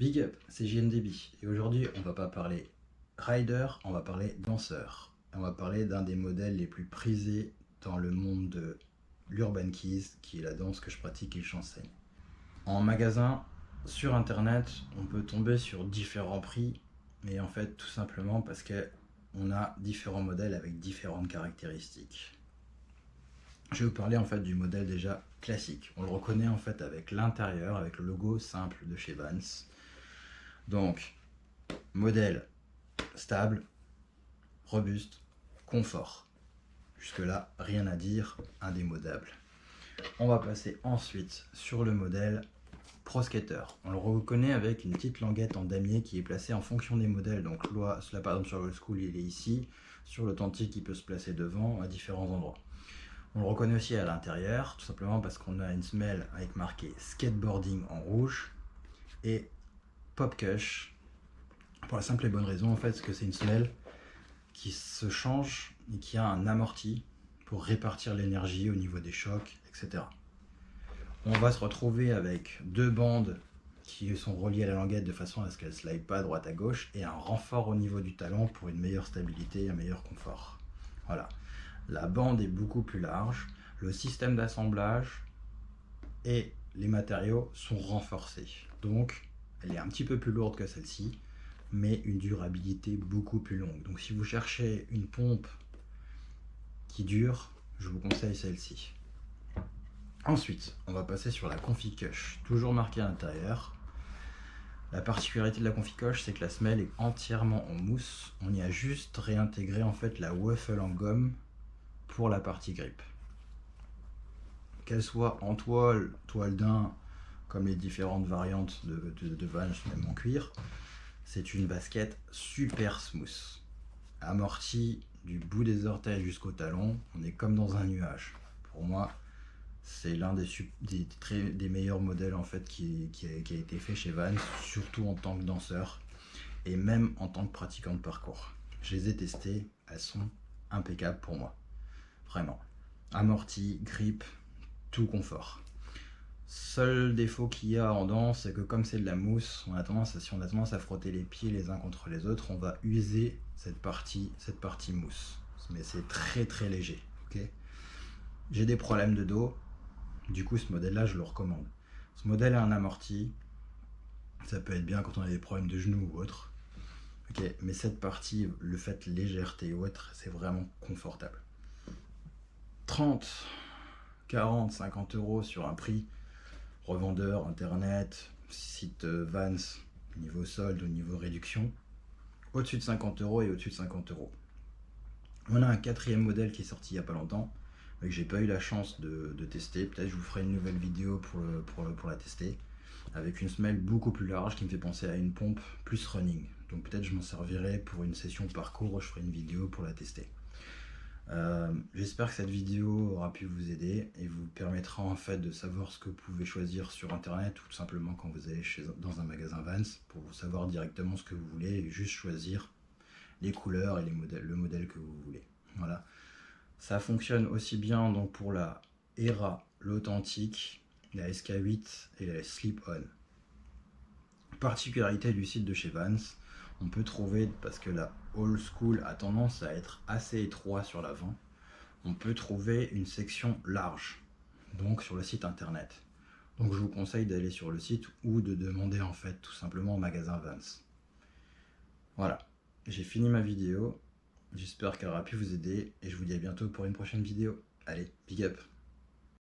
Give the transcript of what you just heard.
Big up, c'est JNDB et aujourd'hui on va pas parler rider, on va parler danseur. On va parler d'un des modèles les plus prisés dans le monde de l'Urban Keys, qui est la danse que je pratique et que j'enseigne. En magasin, sur internet, on peut tomber sur différents prix, mais en fait tout simplement parce qu'on a différents modèles avec différentes caractéristiques. Je vais vous parler en fait du modèle déjà classique. On le reconnaît en fait avec l'intérieur, avec le logo simple de chez Vans. Donc, modèle stable, robuste, confort. Jusque-là, rien à dire, indémodable. On va passer ensuite sur le modèle Pro Skater. On le reconnaît avec une petite languette en damier qui est placée en fonction des modèles. Donc là par exemple sur le Old School, il est ici. Sur l'Authentique, il peut se placer devant à différents endroits. On le reconnaît aussi à l'intérieur, tout simplement parce qu'on a une semelle avec marqué skateboarding en rouge et Pop Cush, pour la simple et bonne raison en fait que c'est une semelle qui se change et qui a un amorti pour répartir l'énergie au niveau des chocs, etc. On va se retrouver avec deux bandes qui sont reliées à la languette de façon à ce qu'elle ne slide pas à droite à gauche et un renfort au niveau du talon pour une meilleure stabilité et un meilleur confort. Voilà. La bande est beaucoup plus large, le système d'assemblage et les matériaux sont renforcés. Donc, elle est un petit peu plus lourde que celle-ci, mais une durabilité beaucoup plus longue. Donc si vous cherchez une pompe qui dure, je vous conseille celle-ci. Ensuite, on va passer sur la Conficush, toujours marquée à l'intérieur. La particularité de la Conficush, c'est que la semelle est entièrement en mousse. On y a juste réintégré en fait la waffle en gomme pour la partie grip. Qu'elle soit en toile, toile daim, comme les différentes variantes de Vans, même en cuir, c'est une basket super smooth. Amortie du bout des orteils jusqu'au talon, on est comme dans un nuage. Pour moi, c'est l'un des meilleurs modèles en fait qui a été fait chez Vans, surtout en tant que danseur et même en tant que pratiquant de parcours. Je les ai testés, elles sont impeccables pour moi. Vraiment. Amorti, grip, tout confort. Seul défaut qu'il y a en danse, c'est que comme c'est de la mousse, si on a tendance à frotter les pieds les uns contre les autres, on va user cette partie mousse. Mais c'est très très léger. Okay, j'ai des problèmes de dos, du coup ce modèle-là je le recommande. Ce modèle a un amorti, ça peut être bien quand on a des problèmes de genoux ou autre. Okay, mais cette partie, le fait légèreté ou autre, c'est vraiment confortable. 30, 40, 50 € sur un prix revendeur, internet, site Vans, niveau solde ou niveau réduction, au-dessus de 50 € et au-dessus de 50 €. On a un quatrième modèle qui est sorti il n'y a pas longtemps, mais que j'ai pas eu la chance de tester. Peut-être je vous ferai une nouvelle vidéo pour la tester, avec une semelle beaucoup plus large qui me fait penser à une pompe plus running. Donc peut-être je m'en servirai pour une session parcours où je ferai une vidéo pour la tester. J'espère que cette vidéo aura pu vous aider et vous permettra en fait de savoir ce que vous pouvez choisir sur internet ou tout simplement quand vous allez dans un magasin Vans pour vous savoir directement ce que vous voulez et juste choisir les couleurs et le modèle que vous voulez. Voilà. Ça fonctionne aussi bien donc pour la Era, l'Authentique, la SK8 et la Slip-On. Particularité du site de chez Vans, on peut trouver, parce que la Old School a tendance à être assez étroit sur l'avant, on peut trouver une section large, donc sur le site internet. Donc je vous conseille d'aller sur le site ou de demander en fait tout simplement au magasin Vans. Voilà, j'ai fini ma vidéo, j'espère qu'elle aura pu vous aider et je vous dis à bientôt pour une prochaine vidéo. Allez, big up!